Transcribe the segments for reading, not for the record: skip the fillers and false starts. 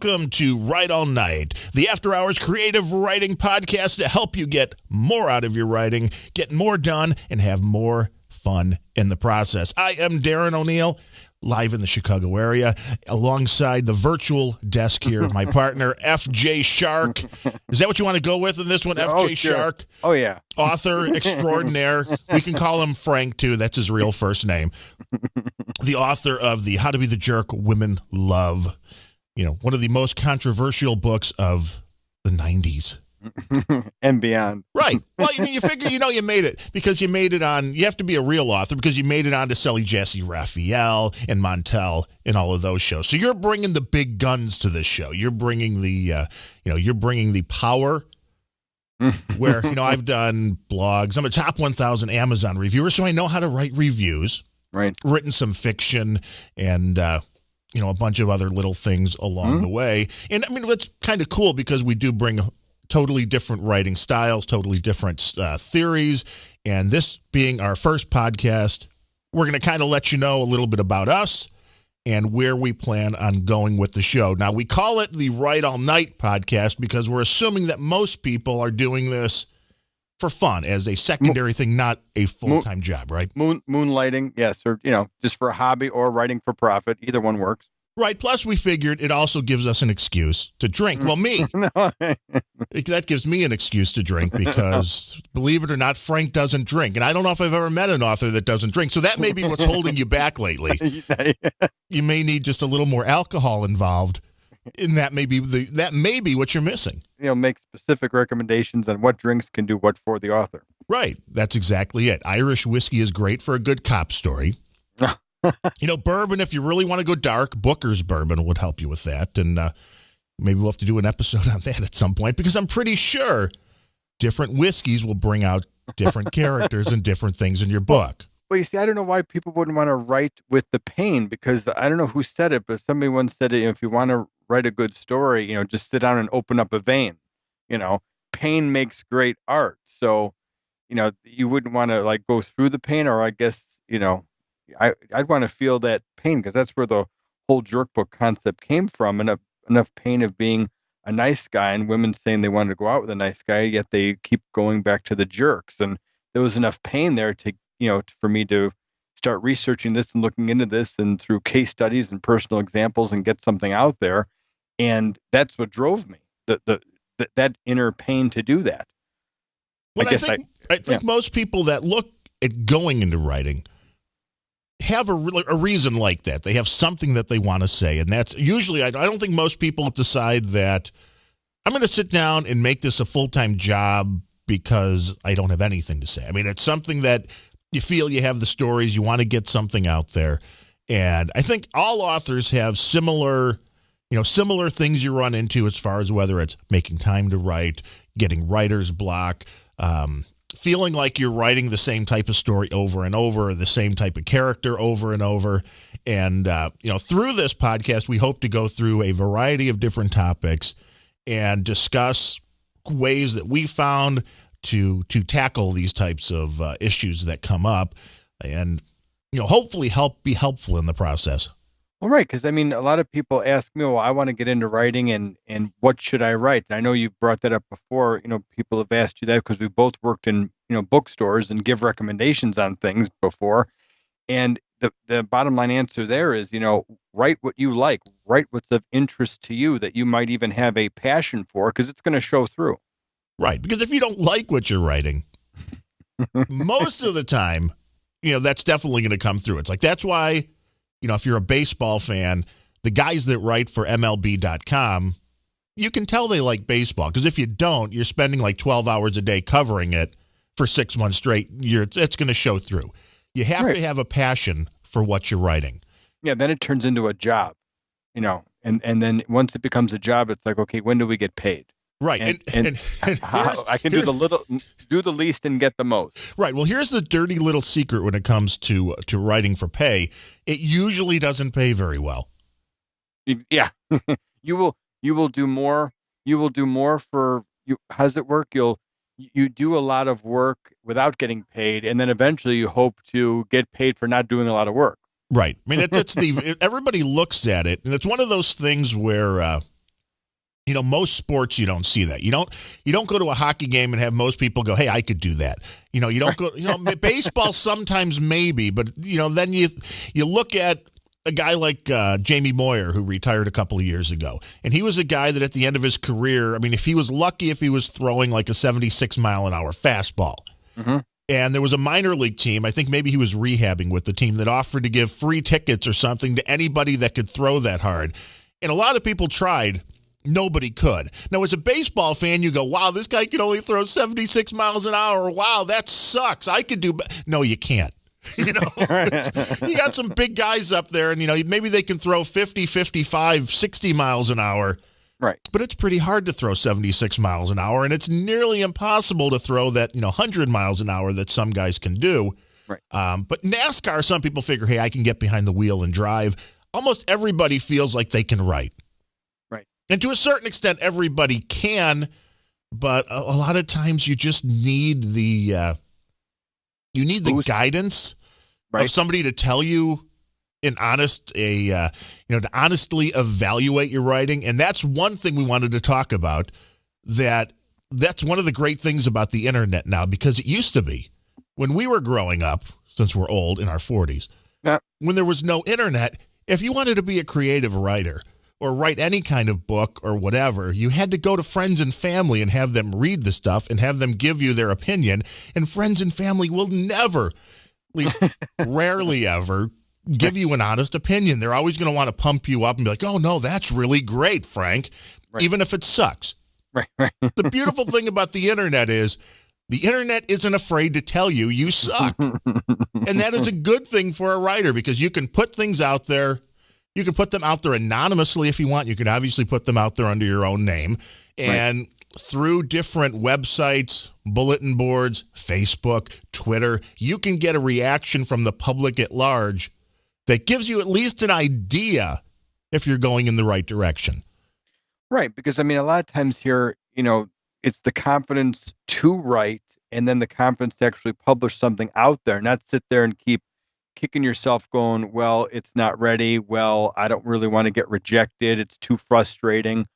Welcome to Write All Night, the After Hours creative writing podcast to help you get more out of your writing, get more done, and have more fun in the process. I am Darren O'Neill, live in the Chicago area, alongside the virtual desk here, my partner, F.J. Shark. Is that what you want to go with in this one, F.J. Sure. Shark? Oh, yeah. Author extraordinaire. We can call him Frank, too. That's his real first name. The author of the How to Be the Jerk Women Love, one of the most controversial books of the 90s. And beyond. Right. Well, you figure, you made it because you made it on, you have to be a real author because you made it on to Sally Jessy Raphael and Montel and all of those shows. So you're bringing the big guns to this show. You're bringing the, you're bringing the power where, I've done blogs. I'm a top 1,000 Amazon reviewer, so I know how to write reviews. Right. Written some fiction and, a bunch of other little things along the way. And I mean, it's kind of cool because we do bring totally different writing styles, totally different theories. And this being our first podcast, we're going to kind of let you know a little bit about us and where we plan on going with the show. Now, we call it the Write All Night podcast because we're assuming that most people are doing this for fun as a secondary thing, not a full-time job, right? Moonlighting, yes, or, just for a hobby or writing for profit. Either one works. Right. Plus, we figured it also gives us an excuse to drink. Well, me. That gives me an excuse to drink because, believe it or not, Frank doesn't drink. And I don't know if I've ever met an author that doesn't drink. So that may be what's holding you back lately. You may need just a little more alcohol involved. And that may be what you're missing. Make specific recommendations on what drinks can do what for the author. Right. That's exactly it. Irish whiskey is great for a good cop story. Bourbon, if you really want to go dark, Booker's bourbon would help you with that. And maybe we'll have to do an episode on that at some point because I'm pretty sure different whiskeys will bring out different characters and different things in your book. Well, you see, I don't know why people wouldn't want to write with the pain because I don't know who said it, but somebody once said it, if you want to write a good story, just sit down and open up a vein. Pain makes great art. So, you wouldn't want to go through the pain, or I guess, I'd want to feel that pain because that's where the whole jerk book concept came from. And enough pain of being a nice guy and women saying they wanted to go out with a nice guy, yet they keep going back to the jerks. And there was enough pain there to, for me to start researching this and looking into this and through case studies and personal examples and get something out there. And that's what drove me, that inner pain to do that. Well, I think most people that look at going into writing have a reason like that. They have something that they want to say. And that's usually, I don't think most people decide that I'm going to sit down and make this a full-time job because I don't have anything to say. I mean, it's something that you feel you have the stories, you want to get something out there. And I think all authors have similar things you run into as far as whether it's making time to write, getting writer's block, feeling like you're writing the same type of story over and over, the same type of character over and over. And, through this podcast, we hope to go through a variety of different topics and discuss ways that we found to tackle these types of issues that come up and, hopefully be helpful in the process. Well, right. Because, a lot of people ask me, well, I want to get into writing and what should I write? And I know you've brought that up before. People have asked you that because we both worked in, bookstores and give recommendations on things before. And the bottom line answer there is, write what you like, write what's of interest to you that you might even have a passion for because it's going to show through. Right. Because if you don't like what you're writing, most of the time, that's definitely going to come through. It's like, that's why, if you're a baseball fan, the guys that write for MLB.com, you can tell they like baseball. Because if you don't, you're spending 12 hours a day covering it for 6 months straight. It's going to show through. You have to have a passion for what you're writing. Yeah, then it turns into a job, and then once it becomes a job, it's like, okay, when do we get paid? Right. And I can do the least and get the most. Right. Well, here's the dirty little secret when it comes to writing for pay. It usually doesn't pay very well. Yeah. You will do more. You will do more for you. How does it work? You do a lot of work without getting paid. And then eventually you hope to get paid for not doing a lot of work. Right. I mean, everybody looks at it, and it's one of those things where, Most sports you don't see that. You don't go to a hockey game and have most people go, "Hey, I could do that." You don't go. Baseball sometimes maybe, but then you look at a guy like Jamie Moyer, who retired a couple of years ago, and he was a guy that at the end of his career, I mean, if he was lucky, if he was throwing like a 76-mile-an-hour fastball. Mm-hmm. And there was a minor league team, I think maybe he was rehabbing with the team, that offered to give free tickets or something to anybody that could throw that hard. And a lot of people tried. Nobody could. Now, as a baseball fan, you go, wow, this guy can only throw 76 miles an hour. Wow, that sucks. I could do No, you can't. You got some big guys up there, and, maybe they can throw 50, 55, 60 miles an hour. Right. But it's pretty hard to throw 76 miles an hour, and it's nearly impossible to throw that, 100 miles an hour that some guys can do. Right. But NASCAR, some people figure, hey, I can get behind the wheel and drive. Almost everybody feels like they can write. Right. And to a certain extent, everybody can, but a lot of times you just need the guidance of somebody to tell you to honestly evaluate your writing. And that's one thing we wanted to talk about, that's one of the great things about the internet now, because it used to be when we were growing up, since we're old in our 40s, when there was no internet, if you wanted to be a creative writer or write any kind of book or whatever, you had to go to friends and family and have them read the stuff and have them give you their opinion. And friends and family will never, at least rarely ever, give you an honest opinion. They're always going to want to pump you up and be like, oh, no, that's really great, Frank, even if it sucks. Right. The beautiful thing about the internet is the internet isn't afraid to tell you you suck. And that is a good thing for a writer, because you can put things out there. You can put them out there anonymously if you want. You can obviously put them out there under your own name. And through different websites, bulletin boards, Facebook, Twitter, you can get a reaction from the public at large that gives you at least an idea if you're going in the right direction. Right. Because, a lot of times here, it's the confidence to write and then the confidence to actually publish something out there, not sit there and keep kicking yourself going, well, it's not ready. Well, I don't really want to get rejected. It's too frustrating.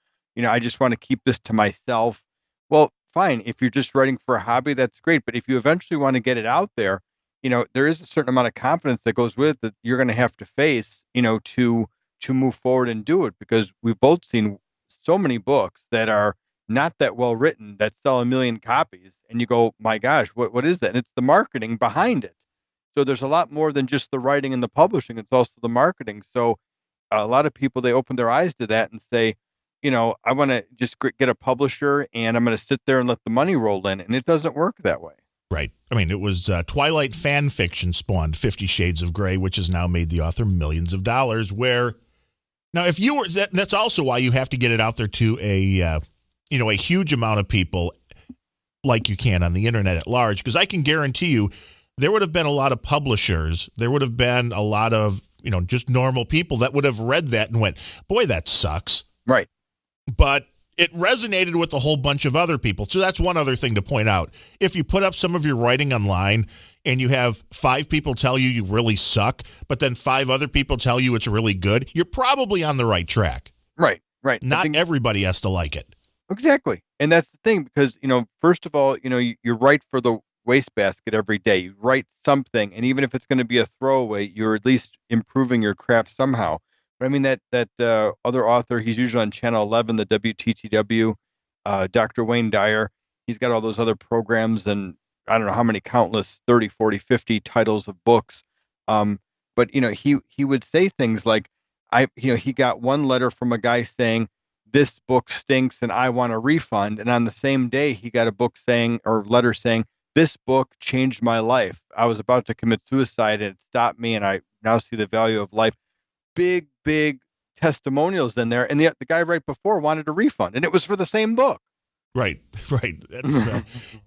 I just want to keep this to myself. Well, fine. If you're just writing for a hobby, that's great. But if you eventually want to get it out there, there is a certain amount of confidence that goes with it that you're going to have to face, to move forward and do it, because we've both seen so many books that are not that well written that sell 1 million copies. And you go, my gosh, what is that? And it's the marketing behind it. So there's a lot more than just the writing and the publishing. It's also the marketing. So a lot of people, they open their eyes to that and say, I want to just get a publisher and I'm going to sit there and let the money roll in. And it doesn't work that way. Right. It was Twilight fan fiction spawned 50 Shades of Grey, which has now made the author millions of dollars. Where now, if you were, that's also why you have to get it out there to a huge amount of people, like you can on the internet at large. Because I can guarantee you, there would have been a lot of publishers. There would have been a lot of just normal people that would have read that and went, "Boy, that sucks." Right. But it resonated with a whole bunch of other people. So that's one other thing to point out. If you put up some of your writing online and you have 5 people tell you really suck, but then 5 other people tell you it's really good, you're probably on the right track. Right. Not everybody has to like it. Exactly. And that's the thing, because, first of all, you write for the wastebasket every day. You write something, and even if it's going to be a throwaway, you're at least improving your craft somehow. But that other author, he's usually on Channel 11, the WTTW, Dr. Wayne Dyer. He's got all those other programs, and I don't know how many countless 30, 40, 50 titles of books. But he would say things like, he got one letter from a guy saying, "This book stinks and I want a refund." And on the same day, he got a letter saying, "This book changed my life. I was about to commit suicide and it stopped me, and I now see the value of life." Big testimonials in there. And the guy right before wanted a refund, and it was for the same book. Right.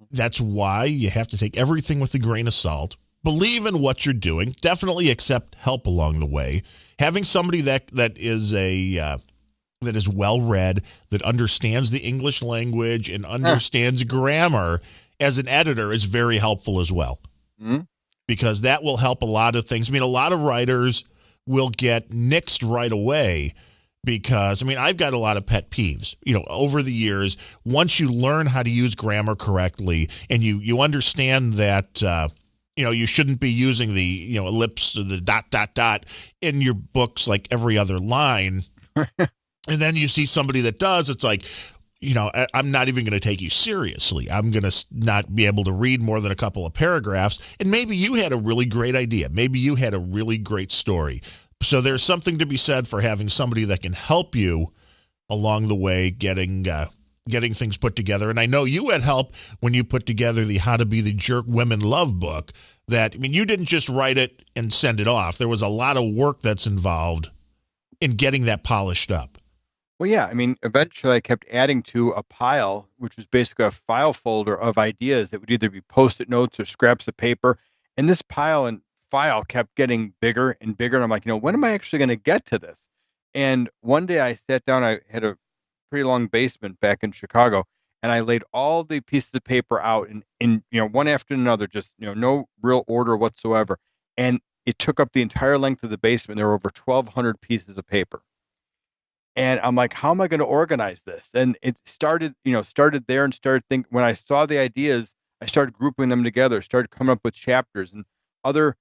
That's why you have to take everything with a grain of salt. Believe in what you're doing. Definitely accept help along the way. Having somebody that is well-read, that understands the English language and understands grammar as an editor is very helpful as well. Mm-hmm. Because that will help a lot of things. A lot of writers will get nixed right away because, I mean, I've got a lot of pet peeves, over the years. Once you learn how to use grammar correctly and you understand that, you shouldn't be using the, ellipse or the ... in your books like every other line. And then you see somebody that does, it's like, I'm not even going to take you seriously. I'm going to not be able to read more than a couple of paragraphs. And maybe you had a really great idea. Maybe you had a really great story. So there's something to be said for having somebody that can help you along the way getting things put together. And I know you had help when you put together the How to Be the Jerk Women Love book. You didn't just write it and send it off. There was a lot of work that's involved in getting that polished up. Well, yeah. I mean, eventually I kept adding to a pile, which was basically a file folder of ideas that would either be Post-it notes or scraps of paper. And this pile and file kept getting bigger and bigger. And I'm like, when am I actually going to get to this? And one day I sat down, I had a pretty long basement back in Chicago, and I laid all the pieces of paper out in one after another, just, no real order whatsoever. And it took up the entire length of the basement. There were over 1,200 pieces of paper. And I'm like, how am I going to organize this? And it started there and started thinking, when I saw the ideas, I started grouping them together, started coming up with chapters and other,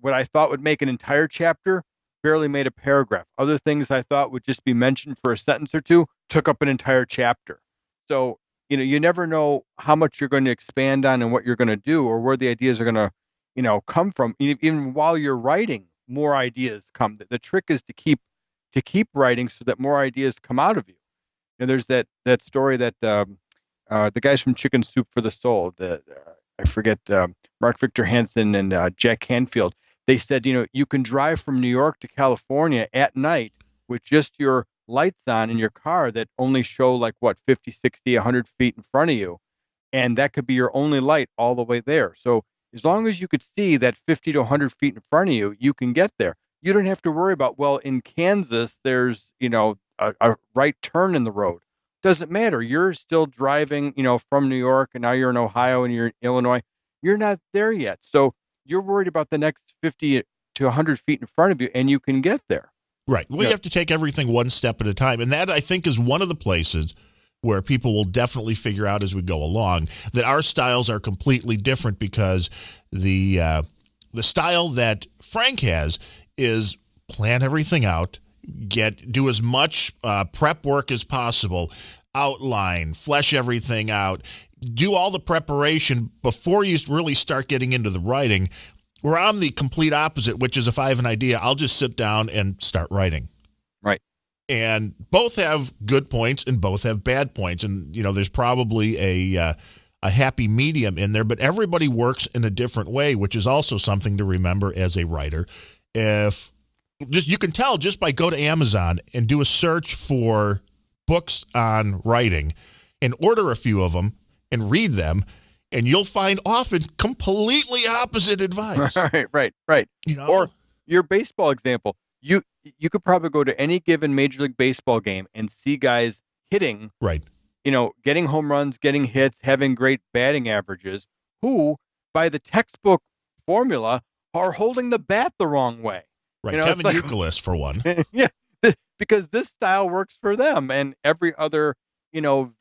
what I thought would make an entire chapter barely made a paragraph. Other things I thought would just be mentioned for a sentence or two took up an entire chapter. So, you never know how much you're going to expand on and what you're going to do or where the ideas are going to, come from. Even while you're writing, more ideas come. The trick is to keep writing so that more ideas come out of you. And there's that story that the guys from Chicken Soup for the Soul, I forget, Mark Victor Hansen and Jack Canfield, they said, you can drive from New York to California at night with just your lights on in your car that only show 50, 60, 100 feet in front of you. And that could be your only light all the way there. So as long as you could see that 50 to 100 feet in front of you, you can get there. You don't have to worry about, in Kansas, there's, a right turn in the road. Doesn't matter. You're still driving, from New York, and now you're in Ohio and you're in Illinois. You're not there yet. So you're worried about the next 50 to 100 feet in front of you, and you can get there. Right. We have to take everything one step at a time. And that, I think, is one of the places where people will definitely figure out as we go along that our styles are completely different, because the style that Frank has is plan everything out, do as much prep work as possible, outline, flesh everything out, do all the preparation before you really start getting into the writing, where I'm the complete opposite, which is if I have an idea, I'll just sit down and start writing. Right. And both have good points and both have bad points. And, there's probably a happy medium in there, but everybody works in a different way, which is also something to remember as a writer. You can tell just by go to Amazon and do a search for books on writing and order a few of them and read them, and you'll find often completely opposite advice. Right. Or your baseball example, you could probably go to any given Major League Baseball game and see guys hitting, right, getting home runs, getting hits, having great batting averages, who by the textbook formula are holding the bat the wrong way. Right, Kevin Youkilis for one. Yeah, because this style works for them, and every other,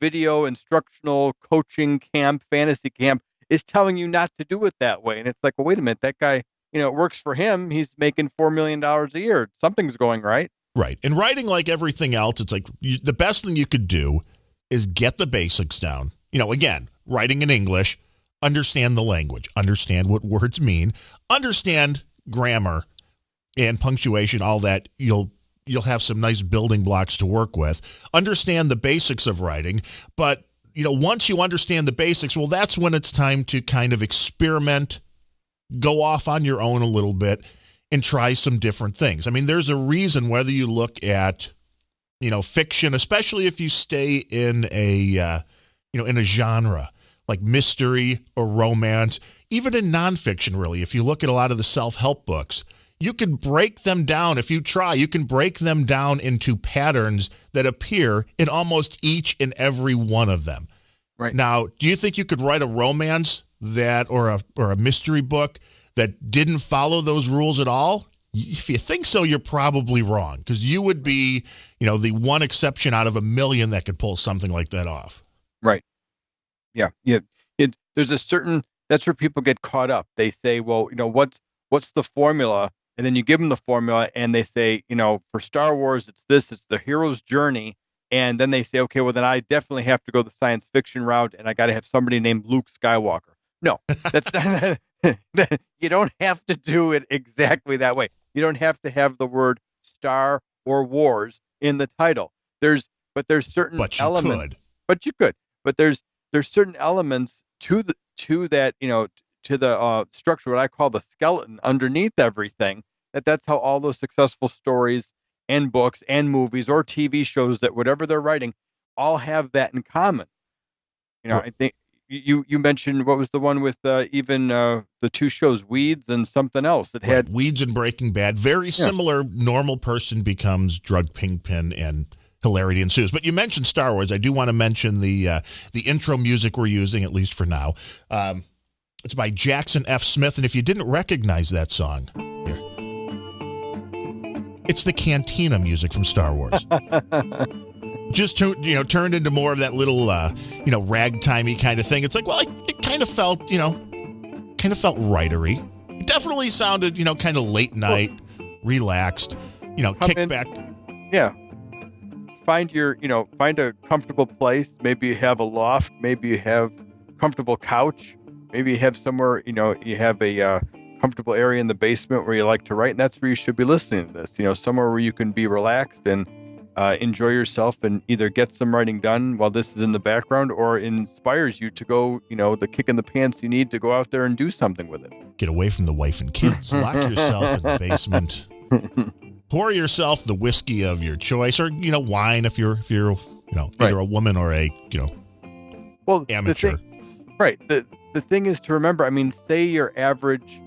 video instructional coaching camp, fantasy camp is telling you not to do it that way. And it's like, well, wait a minute, that guy, it works for him. He's making $4 million a year. Something's going right. Right. And writing, like everything else, it's like the best thing you could do is get the basics down. Again, writing in English, understand the language, understand what words mean, understand grammar and punctuation, all that. You'll have some nice building blocks to work with. Understand the basics of writing, but once you understand the basics, well, that's when it's time to kind of experiment, go off on your own a little bit, and try some different things. I mean, there's a reason whether you look at, fiction, especially if you stay in a genre like mystery or romance, even in nonfiction, really. If you look at a lot of the self-help books, you can break them down. If you try, you can break them down into patterns that appear in almost each and every one of them. Right. Now, do you think you could write a romance or a mystery book that didn't follow those rules at all? if you think so, you're probably wrong, because you would be, the one exception out of a million that could pull something like that off. Right. Yeah. Yeah. There's a certain, that's where people get caught up. They say, well, what's the formula? And then you give them the formula and they say, for Star Wars, it's the hero's journey. And then they say, okay, well, then I definitely have to go the science fiction route and I got to have somebody named Luke Skywalker. No, that's not, you don't have to do it exactly that way. You don't have to have the word Star or Wars in the title. There's certain elements. But you could. But there's certain elements to that, to the structure, what I call the skeleton underneath everything. That's how all those successful stories and books and movies or TV shows, that whatever they're writing, all have that in common. I think you mentioned, what was the one with even the two shows, Weeds and something else. It had Weeds and Breaking Bad. Very similar. Normal person becomes drug kingpin and hilarity ensues. But you mentioned Star Wars. I do want to mention the intro music we're using, at least for now. It's by Jackson F. Smith, and if you didn't recognize that song, here, it's the Cantina music from Star Wars. Just turned into more of that little ragtimey kind of thing. It's like, well, it kind of felt writery. It definitely sounded kind of late night, relaxed, kick back. Yeah. Find a comfortable place. Maybe you have a loft. Maybe you have a comfortable couch. Maybe you have somewhere, you have a comfortable area in the basement where you like to write, and that's where you should be listening to this. Somewhere where you can be relaxed and enjoy yourself and either get some writing done while this is in the background, or inspires you to go, the kick in the pants you need to go out there and do something with it. Get away from the wife and kids. Lock yourself in the basement. Pour yourself the whiskey of your choice, or wine if you're either a woman or a amateur. The thing is to remember. I mean, say your average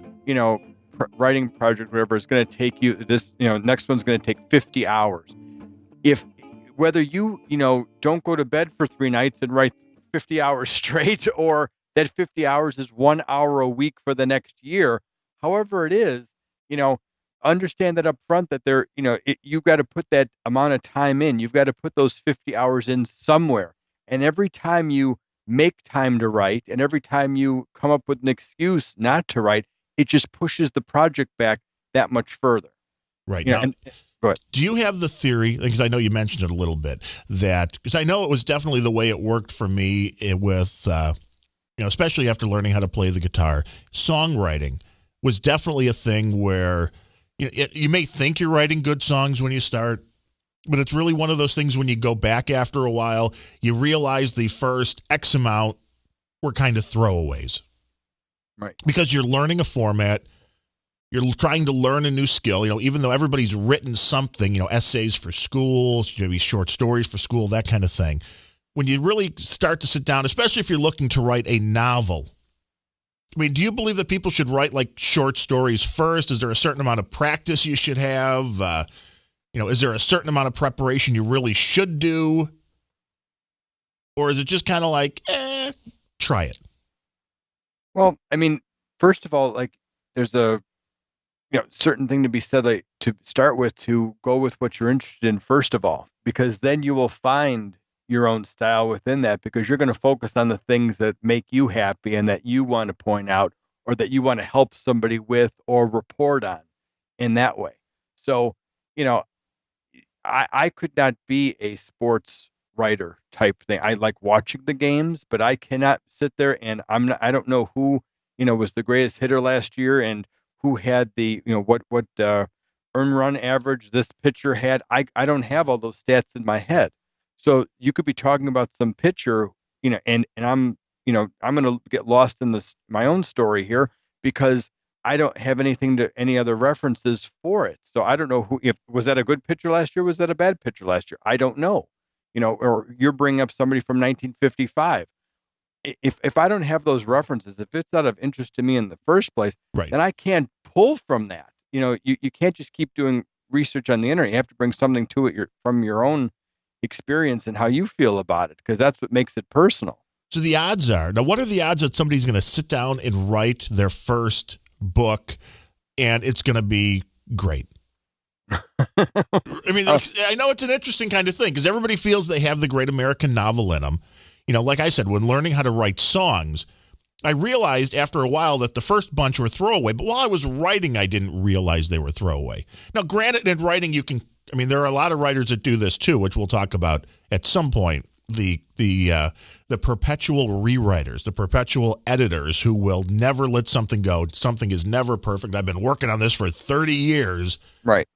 writing project, whatever, is going to take you this. Next one's going to take 50 hours. If whether you don't go to bed for 3 nights and write 50 hours straight, or that 50 hours is 1 hour a week for the next year, however it is, understand that up front, that you've got to put that amount of time in. You've got to put those 50 hours in somewhere. And every time you make time to write, and every time you come up with an excuse not to write, it just pushes the project back that much further. Right. Now, go ahead. Do you have the theory, because I know you mentioned it a little bit, because I know it was definitely the way it worked for me with, especially after learning how to play the guitar, songwriting was definitely a thing where you may think you're writing good songs when you start, but it's really one of those things when you go back after a while, you realize the first X amount were kind of throwaways. Right. Because you're learning a format, you're trying to learn a new skill, even though everybody's written something, essays for school, maybe short stories for school, that kind of thing. When you really start to sit down, especially if you're looking to write a novel, I mean, do you believe that people should write like short stories first? Is there a certain amount of practice you should have? Is there a certain amount of preparation you really should do? Or is it just kind of like, try it? Well, I mean, first of all, like, there's a certain thing to be said, like, to start with, to go with what you're interested in first of all, because then you will find your own style within that, because you're going to focus on the things that make you happy and that you want to point out, or that you want to help somebody with or report on in that way. So, I could not be a sports writer type thing. I like watching the games, but I cannot sit there and I don't know who, was the greatest hitter last year and who had the, what earn run average this pitcher had. I don't have all those stats in my head. So you could be talking about some pitcher, and I'm going to get lost in my own story here, because I don't have any other references for it. So I don't know was that a good pitcher last year? Was that a bad pitcher last year? I don't know, or you're bringing up somebody from 1955. If I don't have those references, if it's not of interest to me in the first place, right, then I can't pull from that. You can't just keep doing research on the internet. You have to bring something to it from your own experience and how you feel about it, because that's what makes it personal. So the odds are, now what are the odds that somebody's going to sit down and write their first book and it's going to be great. I mean, I know it's an interesting kind of thing because everybody feels they have the great American novel in them. Like I said, when learning how to write songs, I realized after a while that the first bunch were throwaway. But while I was writing, I didn't realize they were throwaway. Now, granted, in writing, there are a lot of writers that do this too, which we'll talk about at some point. The perpetual rewriters, the perpetual editors who will never let something go. Something is never perfect. I've been working on this for 30 years. Right.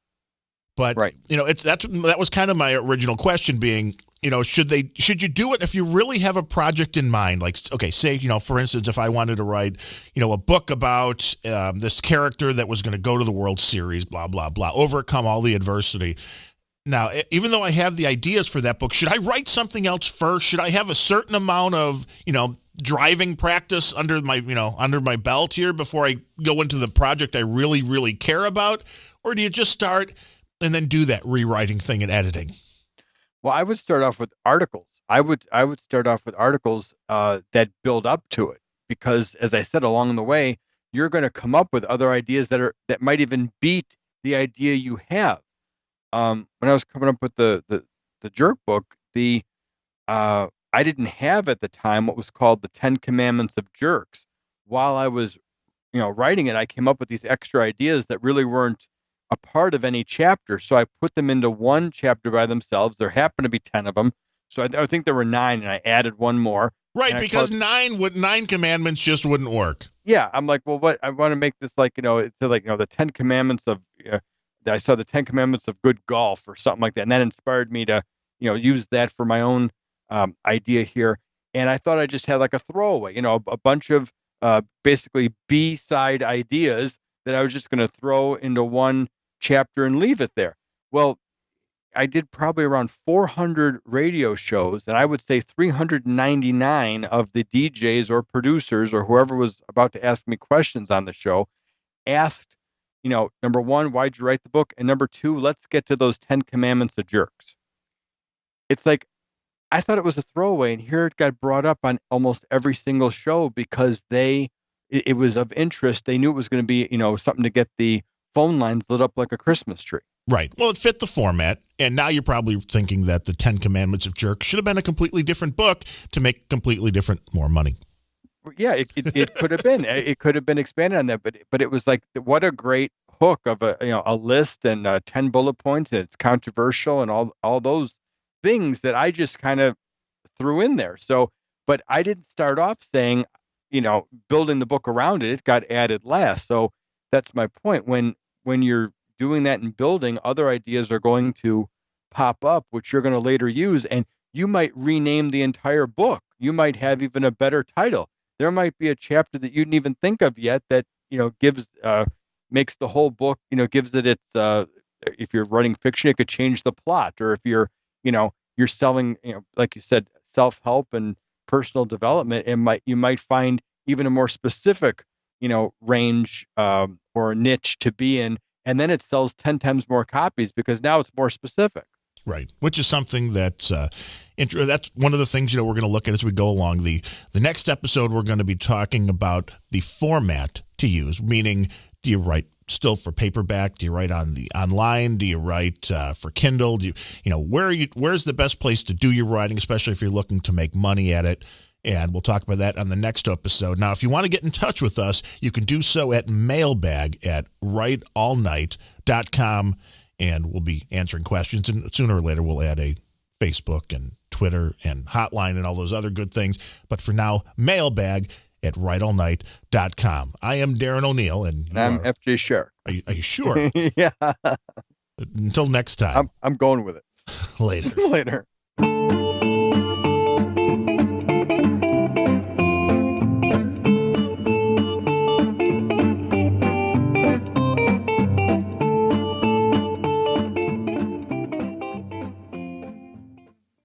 But, that was kind of my original question being, should you do it if you really have a project in mind? Like, okay, say, for instance, if I wanted to write, a book about this character that was going to go to the World Series, blah, blah, blah, overcome all the adversity. Now, even though I have the ideas for that book, should I write something else first? Should I have a certain amount of, driving practice under my belt here before I go into the project I really, really care about? Or do you just start and then do that rewriting thing and editing? Well, I would start off with articles. I would start off with articles that build up to it, because as I said, along the way, you're going to come up with other ideas that might even beat the idea you have. When I was coming up with the Jerk book, I didn't have at the time what was called the 10 Commandments of Jerks. While I was, writing it, I came up with these extra ideas that really weren't a part of any chapter. So I put them into one chapter by themselves. There happened to be 10 of them. So I think there were 9, and I added one more. Right, because 9 commandments just wouldn't work. Yeah, I'm like, well, what I want to make this like, the 10 Commandments of. I saw the 10 Commandments of good golf or something like that, and that inspired me to, use that for my own idea here. And I thought I just had like a throwaway, a bunch of basically B-side ideas that I was just going to throw into one chapter and leave it there. Well, I did probably around 400 radio shows, and I would say 399 of the DJs or producers or whoever was about to ask me questions on the show asked, number one, why'd you write the book? And number two, let's get to those 10 Commandments of Jerks. It's like, I thought it was a throwaway, and here it got brought up on almost every single show because it was of interest. They knew it was going to be, something to get the phone lines lit up like a Christmas tree. Right. Well, it fit the format. And now you're probably thinking that the 10 Commandments of Jerks should have been a completely different book to make completely different, more money. Yeah, it could have been. It could have been expanded on that, but it was like, what a great hook of a list and 10 bullet points, and it's controversial and all those things that I just kind of threw in there. So, but I didn't start off saying, building the book around it. It got added last. So that's my point. When you're doing that and building, other ideas are going to pop up, which you're going to later use, and you might rename the entire book. You might have even a better title. There might be a chapter that you didn't even think of yet that, gives, makes the whole book, gives it its, if you're writing fiction, it could change the plot. Or if you're, you're selling, like you said, self-help and personal development, you might find even a more specific, range or niche to be in. And then it sells 10 times more copies because now it's more specific. Right, which is something that's one of the things we're going to look at as we go along. The next episode, we're going to be talking about the format to use. Meaning, do you write still for paperback? Do you write on the online? Do you write for Kindle? Do you where's the best place to do your writing, especially if you're looking to make money at it? And we'll talk about that on the next episode. Now, if you want to get in touch with us, you can do so at mailbag@writeallnight.com. And we'll be answering questions. And sooner or later, we'll add a Facebook and Twitter and hotline and all those other good things. But for now, mailbag@writeallnight.com. I am Darren O'Neill. And I'm FJ Shark. Are you sure? Yeah. Until next time. I'm going with it. Later. Later.